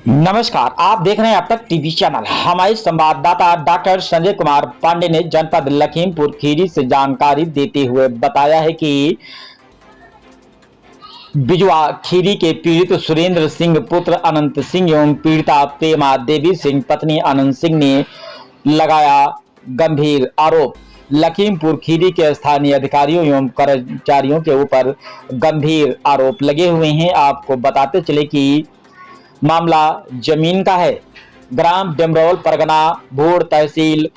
नमस्कार, आप देख रहे हैं अब तक टीवी चैनल। हमारे संवाददाता डॉक्टर संजय कुमार पांडे ने जनपद लखीमपुर खीरी से जानकारी देते हुए बताया है कि बिजुआ खीरी के पीड़ित सुरेंद्र सिंह पुत्र अनंत सिंह एवं पीड़िता प्रेमा देवी सिंह पत्नी आनंद सिंह ने लगाया गंभीर आरोप। लखीमपुर खीरी के स्थानीय अधिकारियों एवं कर्मचारियों के ऊपर गंभीर आरोप लगे हुए हैं। आपको बताते चले कि मामला जमीन का है। ग्राम डेमरौल, परगना भूड़, तहसील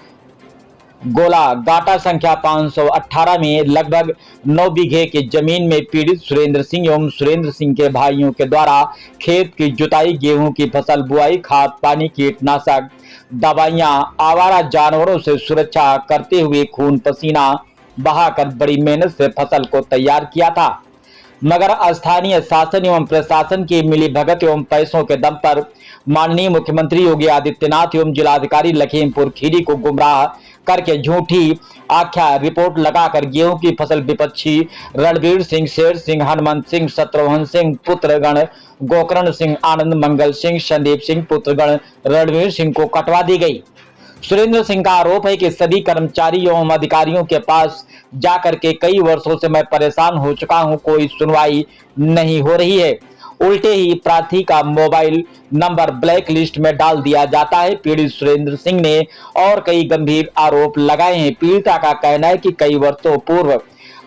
गोला गाटा संख्या 518 में लगभग 9 बीघे की जमीन में पीड़ित सुरेंद्र सिंह एवं सुरेंद्र सिंह के भाइयों के द्वारा खेत की जुताई, गेहूं की फसल बुआई, खाद पानी, कीटनाशक दवाइयां, आवारा जानवरों से सुरक्षा करते हुए खून पसीना बहाकर बड़ी मेहनत से फसल को तैयार किया था, मगर स्थानीय शासन एवं प्रशासन की मिलीभगत एवं पैसों के दम पर माननीय मुख्यमंत्री योगी आदित्यनाथ एवं जिलाधिकारी लखीमपुर खीरी को गुमराह करके झूठी आख्या रिपोर्ट लगाकर गेहूं की फसल विपक्षी रणवीर सिंह, शेर सिंह, हनुमंत सिंह, शत्रुघ्न सिंह पुत्रगण, गोकर्ण सिंह, आनंद मंगल सिंह, संदीप सिंह पुत्रगण रणवीर सिंह को कटवा दी गई। सुरेंद्र सिंह का आरोप है कि सभी कर्मचारी एवं अधिकारियों के पास जाकर के कई वर्षों से मैं परेशान हो चुका हूं, कोई सुनवाई नहीं हो रही है। उल्टे ही प्रार्थी का मोबाइल नंबर ब्लैक लिस्ट में डाल दिया जाता है। पीड़ित सुरेंद्र सिंह ने और कई गंभीर आरोप लगाए हैं। पीड़िता का कहना है कि कई वर्षों पूर्व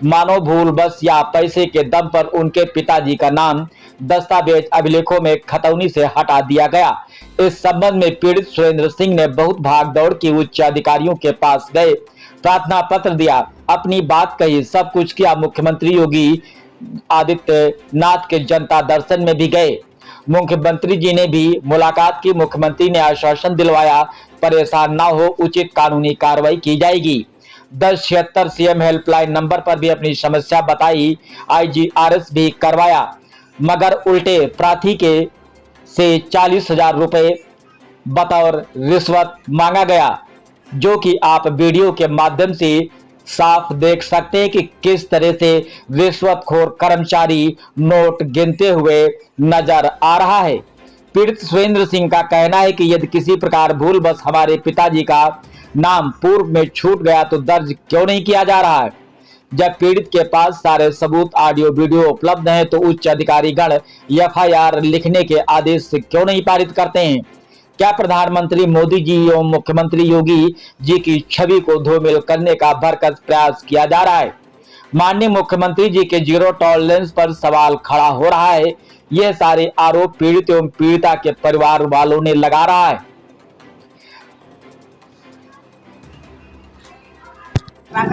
मानव भूल बस या पैसे के दम पर उनके पिताजी का नाम दस्तावेज अभिलेखों में खतौनी से हटा दिया गया। इस संबंध में पीड़ित सुरेंद्र सिंह ने बहुत भाग दौड़ के उच्च अधिकारियों के पास गए, प्रार्थना पत्र दिया, अपनी बात कही, सब कुछ किया। मुख्यमंत्री योगी आदित्यनाथ के जनता दर्शन में भी गए। मुख्यमंत्री जी ने भी मुलाकात की। मुख्यमंत्री ने आश्वासन दिलवाया, परेशान ना हो, उचित कानूनी कार्रवाई की जाएगी। 1076 सीएम हेल्पलाइन नंबर पर भी अपनी समस्या बताई, IGRS भी करवाया, मगर उल्टे प्रार्थी के से 40,000 रुपए बतौर रिश्वत मांगा गया, जो कि आप वीडियो के माध्यम से साफ देख सकते हैं कि किस तरह से रिश्वतखोर कर्मचारी नोट गिनते हुए नजर आ रहा है। पीड़ित सुरेंद्र सिंह का कहना है कि यदि किसी प्रकार भूल बस हमारे पिताजी का नाम पूर्व में छूट गया तो दर्ज क्यों नहीं किया जा रहा है। जब पीड़ित के पास सारे सबूत, ऑडियो वीडियो उपलब्ध हैं तो उच्च अधिकारी गण FIR लिखने के आदेश से क्यों नहीं पारित करते हैं। क्या प्रधानमंत्री मोदी जी एवं मुख्यमंत्री योगी जी की छवि को धूमिल करने का भरकस प्रयास किया जा रहा है। माननीय मुख्यमंत्री जी के जीरो टॉलरेंस पर सवाल खड़ा हो रहा है। यह सारे आरोप पीड़ित एवं पीड़िता के परिवार वालों ने लगा रहा है।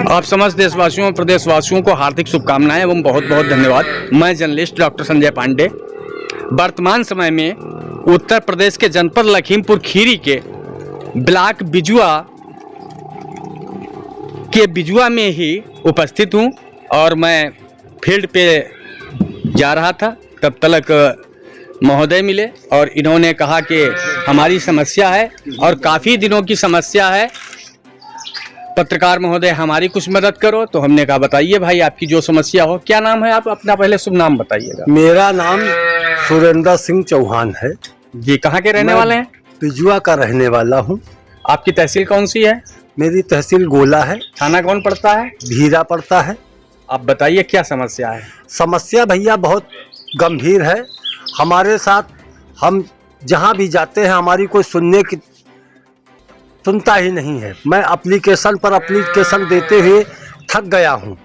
आप समस्त देशवासियों और प्रदेशवासियों को हार्दिक शुभकामनाएं एवं बहुत बहुत धन्यवाद। मैं जर्नलिस्ट डॉक्टर संजय पांडे। वर्तमान समय में उत्तर प्रदेश के जनपद लखीमपुर खीरी के ब्लॉक बिजुआ में ही उपस्थित हूं और मैं फील्ड पे जा रहा था, तब तक महोदय मिले और इन्होंने कहा कि हमारी समस्या है और काफ़ी दिनों की समस्या है, पत्रकार महोदय हमारी कुछ मदद करो। तो हमने कहा बताइए भाई आपकी जो समस्या हो। क्या नाम है, आप अपना पहले शुभ नाम बताइएगा। मेरा नाम सुरेंद्र सिंह चौहान है जी। कहाँ के रहने वाले हैं? बिजुआ का रहने वाला हूँ। आपकी तहसील कौन सी है? मेरी तहसील गोला है। थाना कौन पड़ता है? भीरा पड़ता है। आप बताइए क्या समस्या है। समस्या भैया बहुत गंभीर है। हमारे साथ हम जहाँ भी जाते हैं हमारी कोई सुनता ही नहीं है। मैं एप्लीकेशन देते हुए थक गया हूँ,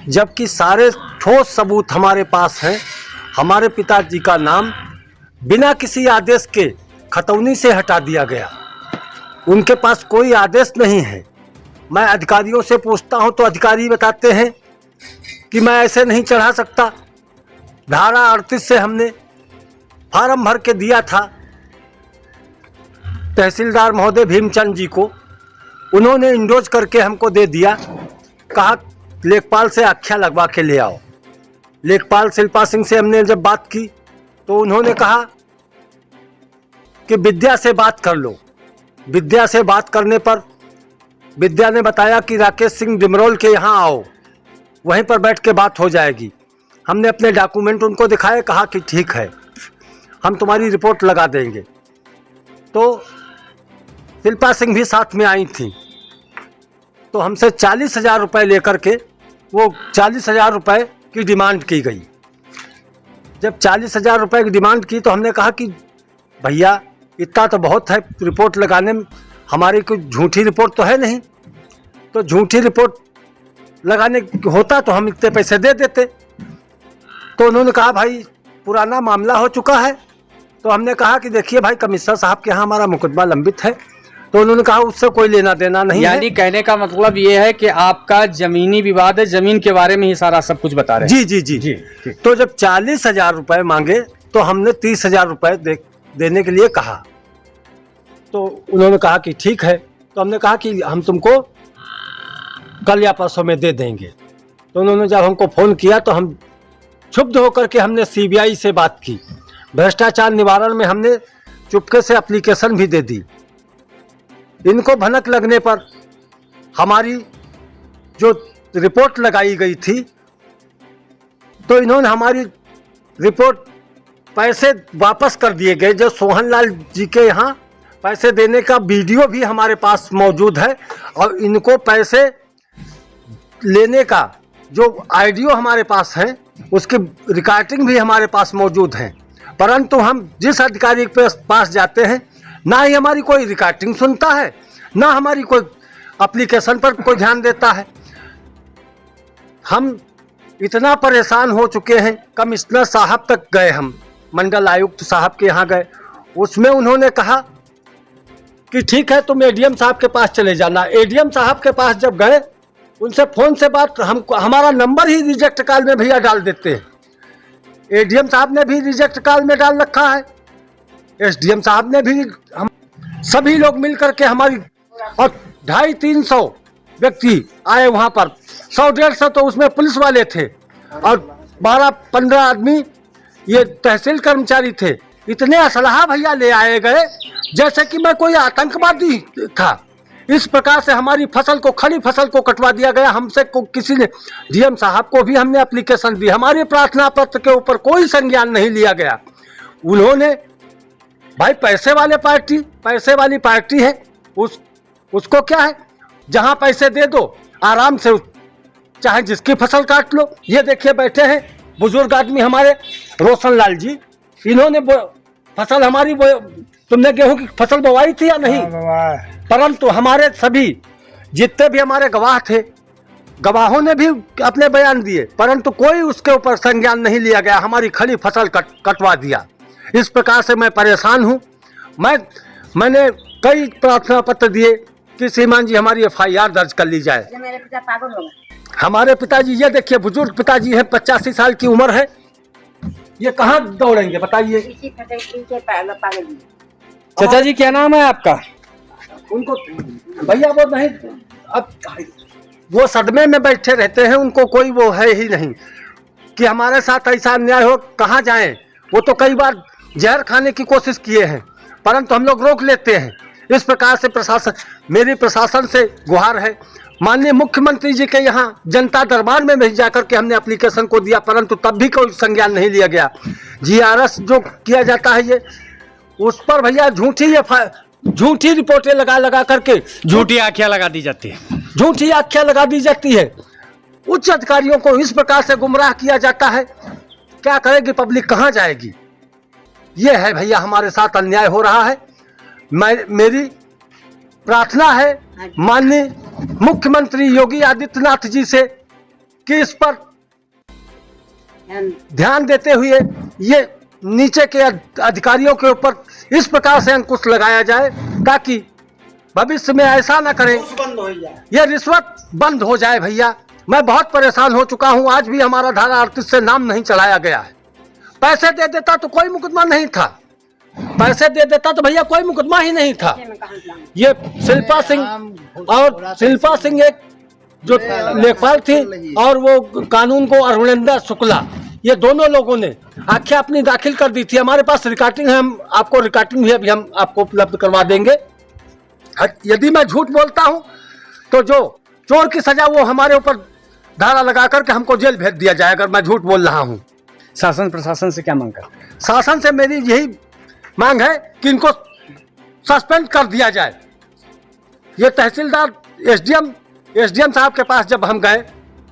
जबकि सारे ठोस सबूत हमारे पास हैं। हमारे पिताजी का नाम बिना किसी आदेश के खतौनी से हटा दिया गया। उनके पास कोई आदेश नहीं है। मैं अधिकारियों से पूछता हूँ तो अधिकारी बताते हैं कि मैं ऐसे नहीं चढ़ा सकता। धारा 38 से हमने फार्म भर के दिया था तहसीलदार महोदय भीमचंद जी को, उन्होंने इंडोज करके हमको दे दिया। कहा लेखपाल से आख्या लगवा के ले आओ। लेखपाल शिल्पा सिंह से हमने जब बात की तो उन्होंने कहा कि विद्या से बात कर लो। विद्या से बात करने पर विद्या ने बताया कि राकेश सिंह डिमरोल के यहाँ आओ, वहीं पर बैठ के बात हो जाएगी। हमने अपने डॉक्यूमेंट उनको दिखाए, कहा कि ठीक है हम तुम्हारी रिपोर्ट लगा देंगे। तो शिल्पा सिंह भी साथ में आई थी। तो हमसे 40,000 रुपये लेकर के वो 40,000 रुपये की डिमांड की गई। जब 40,000 रुपये की डिमांड की तो हमने कहा कि भैया इतना तो बहुत है रिपोर्ट लगाने में, हमारी कोई झूठी रिपोर्ट तो है नहीं, तो झूठी रिपोर्ट लगाने होता तो हम इतने पैसे दे देते। तो उन्होंने कहा भाई पुराना मामला हो चुका है। तो हमने कहा कि देखिए भाई कमिश्नर साहब के यहाँ हमारा मुकदमा लंबित है। तो उन्होंने कहा उससे कोई लेना देना नहीं है। यानी कहने का मतलब ये है कि आपका जमीनी विवाद है, जमीन के बारे में ही सारा सब कुछ बता रहे हैं। जी जी जी जी। तो जब 40,000 रुपये मांगे तो हमने 30,000 रुपये देने के लिए कहा। तो उन्होंने कहा कि ठीक है। तो हमने कहा कि हम तुमको कल या परसों में दे देंगे। तो उन्होंने जब हमको फ़ोन किया तो हम क्षुब्ध होकर के हमने CBI से बात की। भ्रष्टाचार निवारण में हमने चुपके से एप्लीकेशन भी दे दी। इनको भनक लगने पर हमारी जो रिपोर्ट लगाई गई थी तो इन्होंने हमारी रिपोर्ट पैसे वापस कर दिए गए। जो सोहन लाल जी के यहाँ पैसे देने का वीडियो भी हमारे पास मौजूद है और इनको पैसे लेने का जो ऑडियो हमारे पास है उसकी रिकॉर्डिंग भी हमारे पास मौजूद है। परंतु हम जिस अधिकारी के पास जाते हैं ना ही हमारी कोई रिकॉर्डिंग सुनता है, ना हमारी कोई एप्लीकेशन पर कोई ध्यान देता है। हम इतना परेशान हो चुके हैं। कमिश्नर साहब तक गए, हम मंडल आयुक्त साहब के यहाँ गए। उसमें उन्होंने कहा कि ठीक है तुम ADM साहब के पास चले जाना। ADM साहब के पास जब गए उनसे फ़ोन से बात, हमारा नंबर ही रिजेक्ट कॉल में भैया डाल देते हैं। ADM साहब ने भी रिजेक्ट कॉल में डाल रखा है, SDM साहब ने भी। हम सभी लोग मिल करके हमारी, और 250-300 व्यक्ति आए वहाँ पर। 100-150 तो उसमें पुलिस वाले थे और 12-15 आदमी ये तहसील कर्मचारी थे। इतने असलहा भैया ले आए गए जैसे कि मैं कोई आतंकवादी था। इस प्रकार से हमारी फसल को, खड़ी फसल को कटवा दिया गया। हमसे किसी ने, DM साहब को भी हमने एप्लीकेशन दी, हमारे प्रार्थना पत्र के ऊपर कोई संज्ञान नहीं लिया गया। उन्होंने, भाई पैसे वाली पार्टी है, उसको क्या है, जहां पैसे दे दो आराम से चाहे जिसकी फसल काट लो। ये देखिए बैठे हैं बुजुर्ग आदमी हमारे रोशन लाल जी, इन्होंने फसल हमारी, तुमने गेहूं की फसल बोवाई थी या नहीं? परंतु हमारे सभी जितने भी हमारे गवाह थे, गवाहों ने भी अपने बयान दिए, परंतु कोई उसके ऊपर संज्ञान नहीं लिया गया। हमारी खड़ी फसल कटवा दिया। इस प्रकार से मैं परेशान हूँ। मैंने कई प्रार्थना पत्र दिए कि श्रीमान जी हमारी FIR दर्ज कर ली जाए। मेरे पिता पागल हो गए। हमारे पिताजी, ये देखिए बुजुर्ग पिताजी हैं, 85 साल की उम्र है। ये कहाँ दौड़ेंगे बताइए? इसी फैक्ट्री के पागल जी। चाचा जी क्या नाम है आपका? उनको भैया वो नहीं, अब वो सदमे में बैठे रहते हैं, उनको कोई वो है ही नहीं कि हमारे साथ ऐसा अन्याय हो। कहाँ जाएं? वो तो कई बार जहर खाने की कोशिश किए हैं, परंतु हम लोग रोक लेते हैं। इस प्रकार से मेरी प्रशासन से गुहार है। माननीय मुख्यमंत्री जी के यहाँ जनता दरबार में भी जाकर के हमने एप्लीकेशन को दिया, परंतु तब भी कोई संज्ञान नहीं लिया गया। GRS जो किया जाता है ये, उस पर भैया झूठी रिपोर्टें लगा करके झूठी आख्या लगा दी जाती है। झूठी आख्या लगा दी जाती है। उच्च अधिकारियों को इस प्रकार से गुमराह किया जाता है। क्या करेगी पब्लिक, कहाँ जाएगी? ये है भैया हमारे साथ अन्याय हो रहा है। मेरी प्रार्थना है माननीय मुख्यमंत्री योगी आदित्यनाथ जी से कि इस पर ध्यान देते हुए ये नीचे के अधिकारियों के ऊपर इस प्रकार से अंकुश लगाया जाए ताकि भविष्य में ऐसा ना करें, ये रिश्वत बंद हो जाए। भैया मैं बहुत परेशान हो चुका हूँ। आज भी हमारा धारा 38 से नाम नहीं चढ़ाया गया है। पैसे दे देता तो कोई मुकदमा नहीं था, पैसे दे देता तो भैया कोई मुकदमा ही नहीं था। ये शिल्पा सिंह एक जो लेखपाल थी और वो कानून को अरुणेंद्र शुक्ला, ये दोनों लोगों ने आख्या अपनी दाखिल कर दी थी। हमारे पास रिकॉर्डिंग है, हम आपको रिकॉर्डिंग भी अभी हम आपको उपलब्ध करवा देंगे। यदि मैं झूठ बोलता हूं तो जो चोर की सजा वो हमारे ऊपर धारा लगा करके हमको जेल भेज दिया जाए अगर मैं झूठ बोल रहा हूं। शासन प्रशासन से क्या मांग कर? शासन से मेरी यही मांग है कि इनको सस्पेंड कर दिया जाए। ये तहसीलदार एसडीएम साहब के पास जब हम गए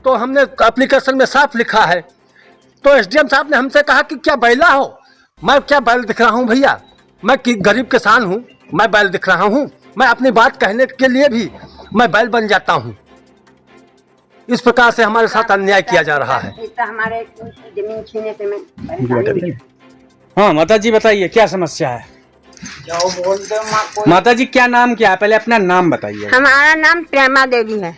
तो हमने एप्लीकेशन में साफ लिखा है, तो एसडीएम साहब ने हमसे कहा कि क्या बैला हो। मैं क्या बैल दिख रहा हूँ भैया, मैं गरीब किसान हूँ, मैं बैल दिख रहा हूँ? मैं अपनी बात कहने के लिए भी मैं बैल बन जाता हूँ। इस प्रकार से हमारे साथ अन्याय किया जा रहा है। हमारे जमीन छीने से मैं परेशानी है। हाँ माता जी बताइए क्या समस्या है। जाओ बोल दो माँ को। माता जी क्या नाम क्या है, पहले अपना नाम बताइए। हमारा नाम प्रेमा देवी है।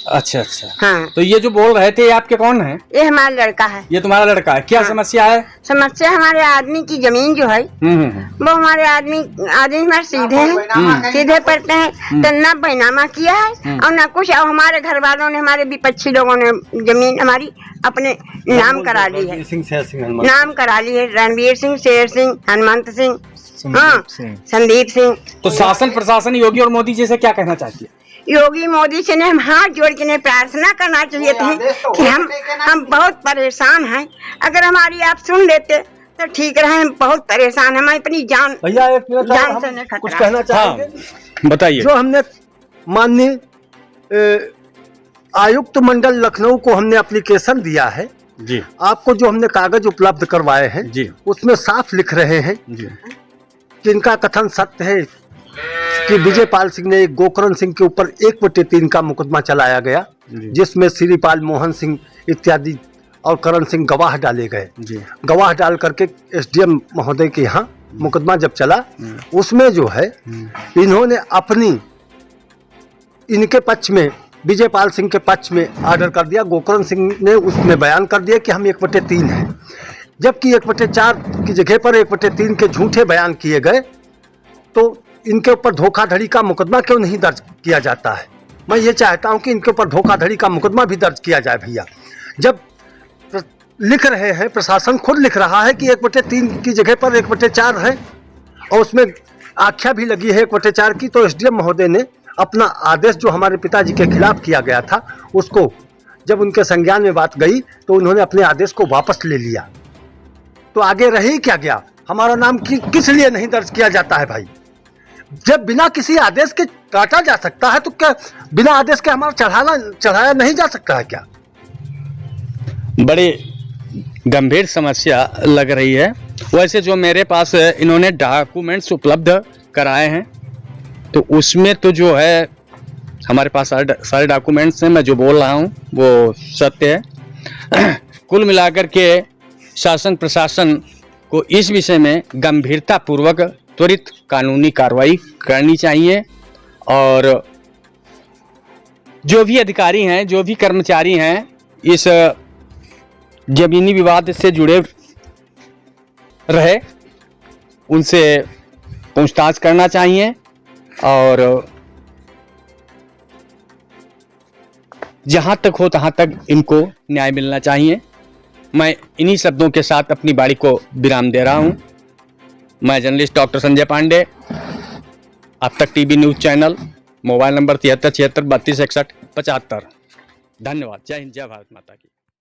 अच्छा अच्छा। हाँ, तो ये जो बोल रहे थे ये आपके कौन है? ये हमारा लड़का है। ये तुम्हारा लड़का है। क्या हाँ। समस्या है? समस्या हमारे आदमी की जमीन जो है वो हमारे आदमी हमारे सीधे हैं, सीधे पड़ते हैं, तो न बैनामा किया है और न कुछ। और हमारे घर वालों ने, हमारे विपक्षी लोगों ने जमीन हमारी अपने नाम करा ली है। नाम करा ली है रणवीर सिंह, शेर सिंह, हनुमंत सिंह, हाँ संदीप सिंह। तो शासन प्रशासन योगी और मोदी जी से क्या कहना चाहती है? योगी मोदी से ने हम हाथ जोड़ के ने प्रार्थना करना चाहिए थे कि हम बहुत परेशान हैं, अगर हमारी आप सुन लेते तो ठीक रहे। हम बहुत परेशान हैं, हम अपनी जान भैया एक मिनट जान से नहीं कुछ खतरा। कहना चाहेंगे? हाँ, बताइए। जो हमने माननीय आयुक्त मंडल लखनऊ को हमने एप्लीकेशन दिया है जी, आपको, जो हमने कागज उपलब्ध करवाए हैं जी, उसमें साफ लिख रहे हैं जी, कि इनका कथन सत्य है कि विजयपाल सिंह ने गोकरण सिंह के ऊपर 1/3 का मुकदमा चलाया गया, जिसमें श्रीपाल मोहन सिंह इत्यादि और करण सिंह गवाह डाले गए। गवाह डाल करके एसडीएम महोदय के यहाँ मुकदमा जब चला, उसमें जो है इन्होंने इनके पक्ष में, विजयपाल सिंह के पक्ष में आर्डर कर दिया। गोकरण सिंह ने उसमें बयान कर दिया कि हम 1/3 हैं, जबकि 1/4 की जगह पर 1/3 के झूठे बयान किए गए। तो इनके ऊपर धोखाधड़ी का मुकदमा क्यों नहीं दर्ज किया जाता है? मैं ये चाहता हूं कि इनके ऊपर धोखाधड़ी का मुकदमा भी दर्ज किया जाए भैया। जब लिख रहे हैं, प्रशासन खुद लिख रहा है कि 1/3 की जगह पर 1/4 है और उसमें आख्या भी लगी है 1/4 की, तो एसडीएम महोदय ने अपना आदेश जो हमारे पिताजी के खिलाफ किया गया था, उसको जब उनके संज्ञान में बात गई तो उन्होंने अपने आदेश को वापस ले लिया। तो आगे रह ही क्या गया? हमारा नाम किस लिए नहीं दर्ज किया जाता है भाई? जब बिना किसी आदेश के काटा जा सकता है तो क्या बिना आदेश के हमारा चढ़ाया नहीं जा सकता है क्या? बड़ी गंभीर समस्या लग रही है। वैसे जो मेरे पास इन्होंने डॉक्यूमेंट्स उपलब्ध कराए हैं तो उसमें तो जो है हमारे पास सारे डॉक्यूमेंट्स हैं। मैं जो बोल रहा हूँ वो सत्य है। कुल मिलाकर के शासन प्रशासन को इस विषय में गंभीरता पूर्वक त्वरित कानूनी कार्रवाई करनी चाहिए और जो भी अधिकारी हैं, जो भी कर्मचारी हैं, इस जमीनी विवाद से जुड़े रहे उनसे पूछताछ करना चाहिए और जहां तक हो तहां तक इनको न्याय मिलना चाहिए। मैं इन्हीं शब्दों के साथ अपनी बारी को विराम दे रहा हूं। मैं जर्नलिस्ट डॉक्टर संजय पांडे, अब तक TV news channel, mobile number 73 76 32 61 75। धन्यवाद। जय हिंद, जय भारत माता की।